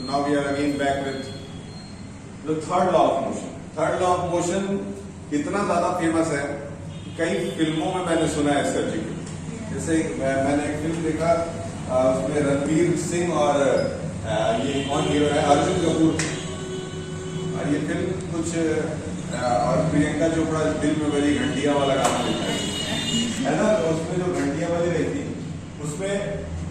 now we are again back with the third law of motion. Third law of motion इतना ज्यादा famous है कि कई फिल्मों में मैंने सुना है इसका जिक्र। जैसे मैंने एक फिल्म देखा, उसमें रणवीर सिंह और ये कौन हीरो है, अर्जुन कपूर, और ये फिल्म कुछ और प्रियंका चोपड़ा दिल में बजी घंटिया वाला गाना लिखा है ना। तो उसमें जो घंटिया बज रही थी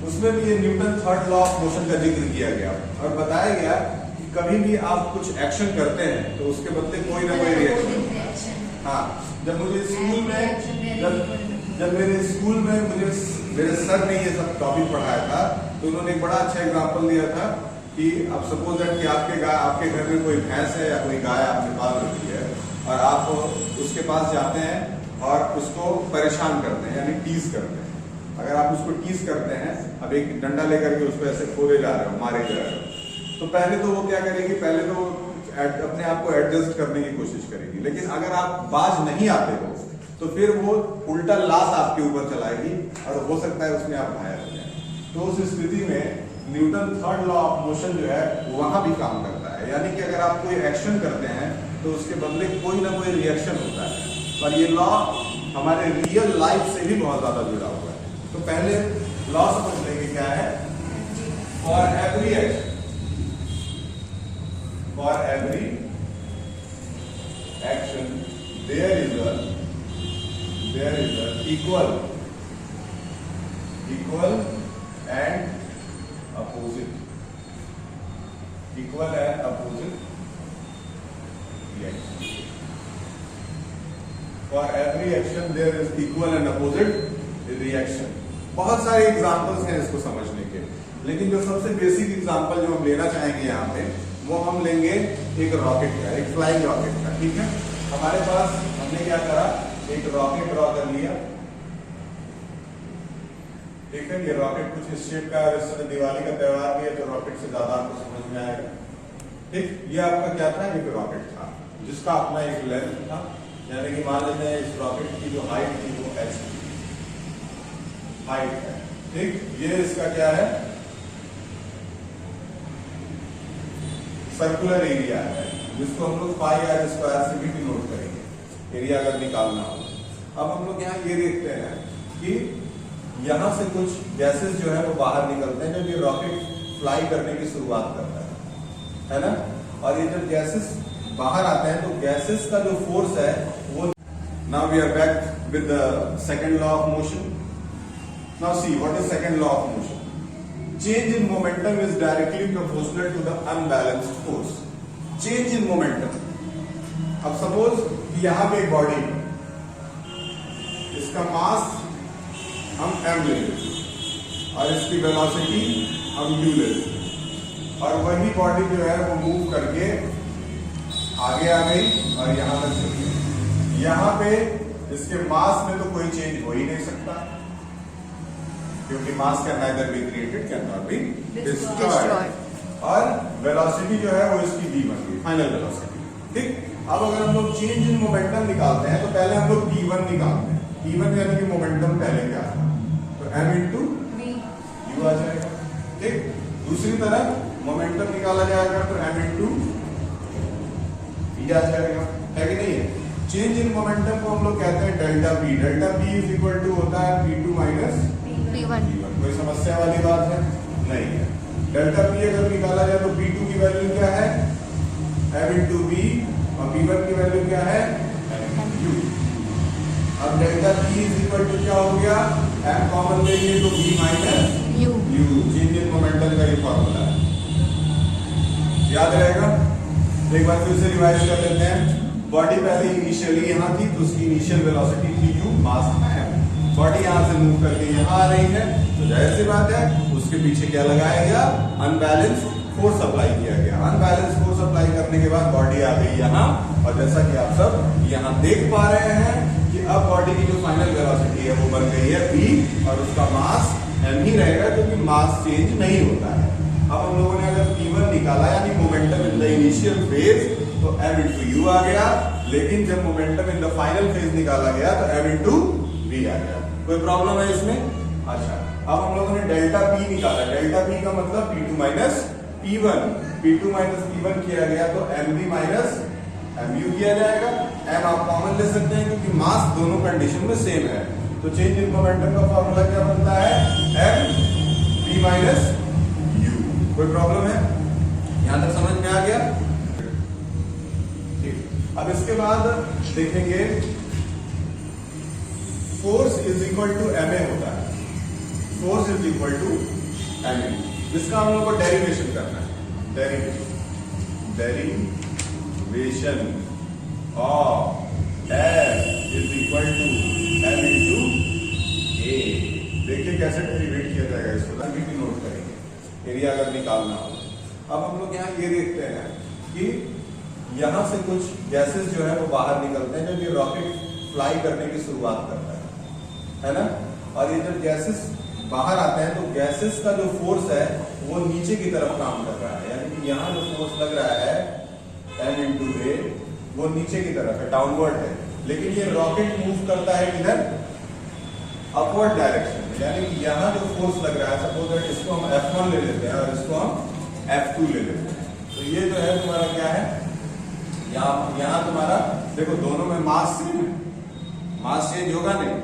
उसमें भी ये Newton third law of motion का जिक्र किया गया और बताया गया कि कभी भी आप कुछ एक्शन करते हैं तो उसके बदले कोई ना कोई रिएक्शन। हाँ, जब मेरे स्कूल में मुझे मेरे सर ने ये सब टॉपिक पढ़ाया था तो उन्होंने एक बड़ा अच्छा एग्जांपल दिया था कि अब सपोज दैट कि आपके घर में कोई भैंस है या कोई गाय आपके पास रखी है और आप उसके पास जाते हैं और उसको परेशान करते हैं यानी टीज करते हैं। अगर आप उसको टीज करते हैं, अब एक डंडा लेकर के उसको ऐसे खोले जा रहे हो, मारे जा रहे हो, तो पहले तो वो क्या करेगी, पहले तो अपने आप को एडजस्ट करने की कोशिश करेगी। लेकिन अगर आप बाज नहीं आते हो तो फिर वो उल्टा लात आपके ऊपर चलाएगी और हो सकता है उसमें आप घायल हो जाए। तो उस स्थिति में Newton third law of motion जो है वहां भी काम करता है, यानी कि अगर आप कोई एक्शन करते हैं तो उसके बदले कोई ना कोई रिएक्शन होता है। और ये लॉ हमारे रियल लाइफ से भी बहुत ज्यादा जुड़ा हुआ है। तो पहले लॉ समझ लेंगे क्या है। For every action, for every action there is a equal and opposite reaction. For every action there is equal and opposite reaction. बहुत सारे एग्जांपल्स हैं इसको समझने के, लेकिन जो सबसे बेसिक एग्जांपल जो हम लेना चाहेंगे यहाँ पे वो हम लेंगे एक रॉकेट का, एक फ्लाइंग रॉकेट का। ठीक है, हमारे पास हमने क्या करा, एक रॉकेट ड्रॉ कर लिया। ठीक है, ये रॉकेट कुछ इस शेप का है और इस समय दिवाली का त्योहार भी है तो रॉकेट से ज्यादा आपको समझ में आएगा। ठीक, ये आपका क्या था, एक रॉकेट था जिसका अपना एक लेंथ था, यानी कि मान लेते हैं इस रॉकेट की जो हाइट थी वो h हाइट है। ठीक, ये इसका क्या है, सर्कुलर एरिया है जिसको हम लोग पाई आर स्क्वायर से भी डिनोट करेंगे एरिया अगर निकालना हो। अब हम लोग यहाँ ये देखते हैं कि यहाँ से कुछ गैसेस जो है वो बाहर निकलते हैं जब ये रॉकेट फ्लाई करने की शुरुआत करता है ना। और ये जब गैसेस बाहर आते हैं तो गैसेस का जो फोर्स है वो, now we are back with the second law of motion. Now see what is second law of motion. Change in momentum is directly proportional to the unbalanced force. Change in momentum, अब suppose कि यहां पे एक body, इसका मास हम m लेंगे और इसकी वेलोसिटी हम u लेंगे, और वही बॉडी जो है वो मूव करके आगे आ गई और यहां तक चली गई। यहां पे इसके मास में तो कोई चेंज हो ही नहीं सकता क्योंकि मास can neither be created can not be destroyed, और वेलोसिटी जो है वो इसकी v बन गई, फाइनल वेलोसिटी। ठीक, अब अगर हम लोग चेंज इन मोमेंटम निकालते हैं तो पहले हम लोग p1 निकालते हैं। p1 यानी कि मोमेंटम पहले क्या था, तो m इंटू u आ जाएगा। ठीक, दूसरी तरफ मोमेंटम निकाला जाएगा तो m इंटू v आ जाएगा, है कि नहीं है। चेंज इन मोमेंटम को हम लोग कहते हैं delta p। Delta p is equal to होता है p2 माइनस p1। कोई समस्या वाली बात है नहीं है। डेल्टा p अगर निकाला जाए तो p2 की वैल्यू क्या है, m इंटू v, और p1 की वैल्यू क्या है, u। अब delta p is equal to क्या हो गया, m कॉमन लेंगे तो v minus u। Change in momentum का ये फॉर्मूला है, याद रहेगा। एक बार फिर से रिवाइज कर लेते हैं। बॉडी पहले इनिशियली यहाँ थी तो उसकी इनिशियल वेलोसिटी थी u, मास है m। बॉडी यहाँ से मूव करके यहाँ आ रही है तो जाहिर सी बात है उसके पीछे क्या लगाया गया, अनबैलेंस फोर्स अप्लाई किया गया। अनबैलेंस फोर्स अप्लाई करने के बाद बॉडी आ गई यहाँ, और जैसा कि आप सब यहाँ देख पा रहे हैं कि अब बॉडी की जो फाइनल वेलोसिटी है वो बन गई है v, और उसका मास m ही रहेगा क्योंकि मास चेंज नहीं होता है। अब हम लोगों ने अगर p1 निकाला यानी momentum in the initial phase तो m इंटू u आ गया, लेकिन जब momentum in the final phase निकाला गया तो m इंटू v आ गया। कोई प्रॉब्लम है इसमें? अच्छा, अब हम लोगों ने डेल्टा p निकाला। डेल्टा p का मतलब p2 minus P1 P2 minus P1 किया गया तो MB माइनस MU किया जाएगा। M आप कॉमन ले सकते हैं क्योंकि मास दोनों कंडीशन में सेम है। तो चेंज इन मोमेंटम का फॉर्मूला क्या बनता है? MB minus U। कोई प्रॉब्लम है? यहां तक समझ में आ गया? ठीक। अब इसके बाद देखेंगे force is equal to MA होता है। Force is equal to MA, जिसका हम लोग को डेरिवेशन करना है। Derivation of F is equal to M into A। देखिए कैसे डेरिवेट किया जाएगा इसको, आगे भी नोट करेंगे एरिया अगर निकालना हो। अब हम लोग यहाँ ये देखते हैं कि यहां से कुछ गैसेस जो है वो बाहर निकलते हैं जब ये रॉकेट फ्लाई करने की शुरुआत करता है ना। और ये जब गैसेस बाहर आते हैं तो गैसेस का जो फोर्स है वो नीचे की तरफ काम कर रहा है, यानी कि यहाँ जो फोर्स लग रहा है M इंटू A वो नीचे की तरफ है, डाउनवर्ड है। लेकिन ये रॉकेट मूव करता है किधर? अपवर्ड डायरेक्शन में, यानी कि यहाँ जो फोर्स लग रहा है, सपोज दैट इसको हम F1 ले लेते हैं और इसको हम F2 ले लेते हैं। तो ये जो है तुम्हारा क्या है? यहाँ तुम्हारा देखो दोनों में मास सेम है, मास चेंज होगा नहीं,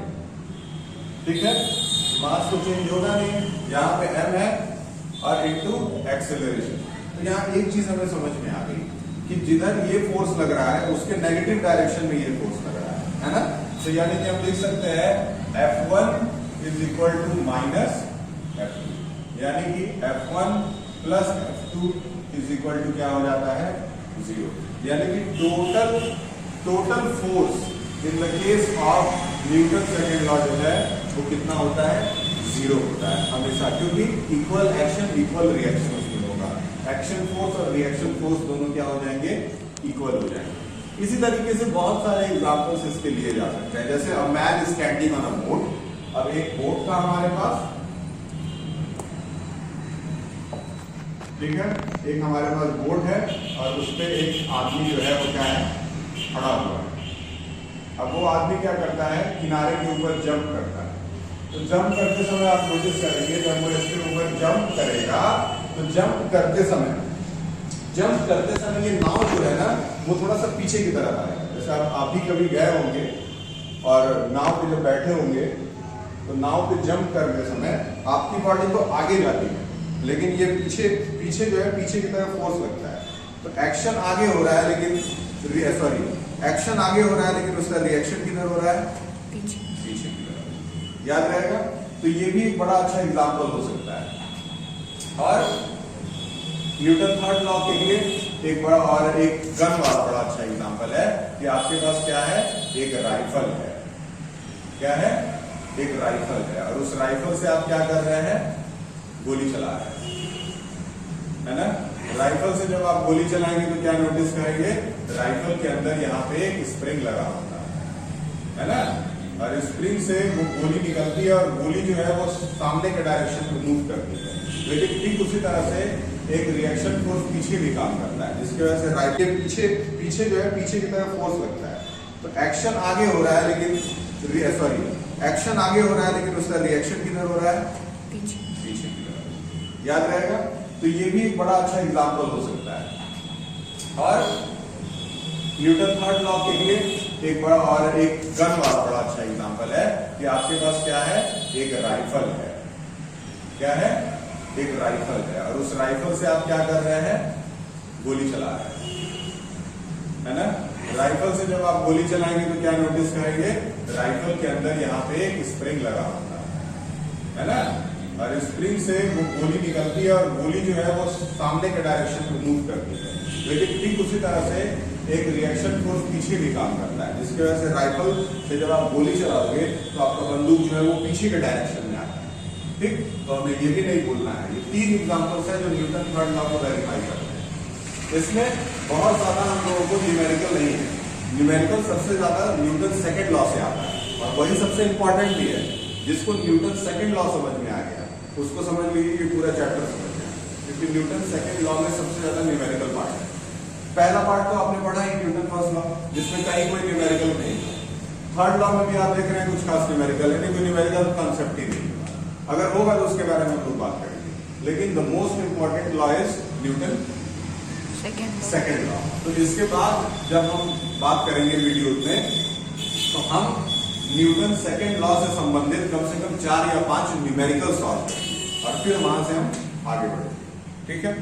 ठीक है, मास तो चेंज होगा नहीं। यहाँ पे M है और इनटू एक्सेलरेशन। तो यहाँ एक चीज हमें समझ में आ गई कि जिधर ये फोर्स लग रहा है उसके नेगेटिव डायरेक्शन में ये फोर्स लग रहा है ना। तो यानी कि हम लिख सकते हैं F1 is equal to minus F2, यानी कि F1 plus F2 is equal to क्या हो जाता है? 0। यानी कि total force in the case of Newton second law जो है वो कितना होता है? 0 होता है हमेशा, क्योंकि इक्वल एक्शन इक्वल रिएक्शन उसमें होगा। एक्शन फोर्स और रिएक्शन फोर्स दोनों क्या हो जाएंगे? इक्वल हो जाएंगे। इसी तरीके से बहुत सारे एग्जांपल्स इसके लिए जा सकते हैं, जैसे a man is standing on a boat. अब एक बोट था हमारे पास, ठीक है, एक हमारे पास बोट है और उस पर एक आदमी जो है वो क्या है? खड़ा हुआ है। अब वो आदमी क्या करता है? किनारे के ऊपर जंप करता है। तो जंप करते समय आप नोटिस करेंगे जब वो इसके ऊपर जंप करेगा तो जंप करते समय ये नाव जो है ना वो थोड़ा सा पीछे की तरफ आएगा। जैसे आप भी कभी गए होंगे और नाव पे जब बैठे होंगे तो नाव पे जंप करते समय आपकी बॉडी तो आगे जाती है, लेकिन ये पीछे जो है पीछे की तरफ फोर्स लगता है। तो एक्शन आगे हो रहा है लेकिन एक्शन आगे हो रहा है लेकिन उसका रिएक्शन किधर हो रहा है? पीछे की तरफ। याद रहेगा? तो ये भी एक बड़ा अच्छा एग्जांपल हो सकता है। और न्यूटन थर्ड लॉ के लिए एक बड़ा और एक गन वाला बड़ा अच्छा एग्जांपल है कि आपके पास क्या है? एक राइफल है। क्या है? एक राइफल है और उस राइफल से आप क्या कर रहे हैं? गोली चला रहे हैं, है ना। राइफल से जब आप गोली चलाएंगे तो क्या नोटिस करेंगे? राइफल के अंदर यहाँ पे एक स्प्रिंग लगा होता है ना। और स्प्रिंग से वो गोली निकलती है और गोली जो है वो सामने के डायरेक्शन में मूव करती है। लेकिन ठीक उसी तरह से एक रिएक्शन फोर्स पीछे भी काम करता है, जिसकी वजह से राइफल पीछे जो है पीछे की तरफ फोर्स लगता है। तो एक्शन आगे हो रहा है लेकिन उसका रिएक्शन किधर हो रहा है? पीछे की तरफ। याद रहेगा? तो ये भी एक बड़ा अच्छा एग्जांपल हो सकता है। और न्यूटन थर्ड लॉ के लिए एक बड़ा और एक गन वाला बड़ा अच्छा एग्जांपल है कि आपके पास क्या है? एक राइफल है। क्या है? एक राइफल है और उस राइफल से आप क्या कर रहे हैं? गोली चला रहे हैं, है ना। राइफल से जब आप गोली चलाएंगे तो क्या नोटिस करेंगे? राइफल के अंदर यहाँ पे एक स्प्रिंग लगा होता है ना। और स्प्रिंग से वो गोली निकलती है और गोली जो है वो सामने के डायरेक्शन में मूव करती है। लेकिन ठीक उसी तरह से एक रिएक्शन फोर्स पीछे भी काम करता है, जिसकी वजह से राइफल से जब आप गोली चलाओगे तो आपका बंदूक जो है वो पीछे के डायरेक्शन में आता है। ठीक, तो हमें ये भी नहीं भूलना है। ये 3 एग्जांपल्स है जो न्यूटन थर्ड लॉ को वेरीफाई करते हैं। इसमें बहुत ज्यादा हम लोगों को न्यूमेरिकल नहीं है। न्यूमेरिकल सबसे ज्यादा न्यूटन सेकेंड लॉ से आता है और वही सबसे इंपॉर्टेंट भी है। जिसको न्यूटन सेकेंड लॉ समझ में आ गया उसको समझ लीजिए कि पूरा चैप्टर समझ गया, क्योंकि न्यूटन सेकेंड लॉ में सबसे ज्यादा न्यूमेरिकल पार्ट है। पहला पार्ट तो आपने पढ़ा ही न्यूटन फर्स्ट लॉ, जिसमें कहीं कोई न्यूमेरिकल नहीं है। थर्ड लॉ में भी आप देख रहे हैं कुछ खास न्यूमेरिकल है नहीं, कोई न्यूमेरिकल कॉन्सेप्ट ही नहीं। अगर होगा तो उसके बारे में हम लोग बात करेंगे, लेकिन the most important law is Newton second law. तो इसके बाद जब हम बात करेंगे वीडियोज में, तो हम न्यूटन सेकेंड लॉ से संबंधित कम से कम 4 या 5 न्यूमेरिकल सॉल्व करेंगे और फिर वहां से हम आगे बढ़ेंगे। ठीक है।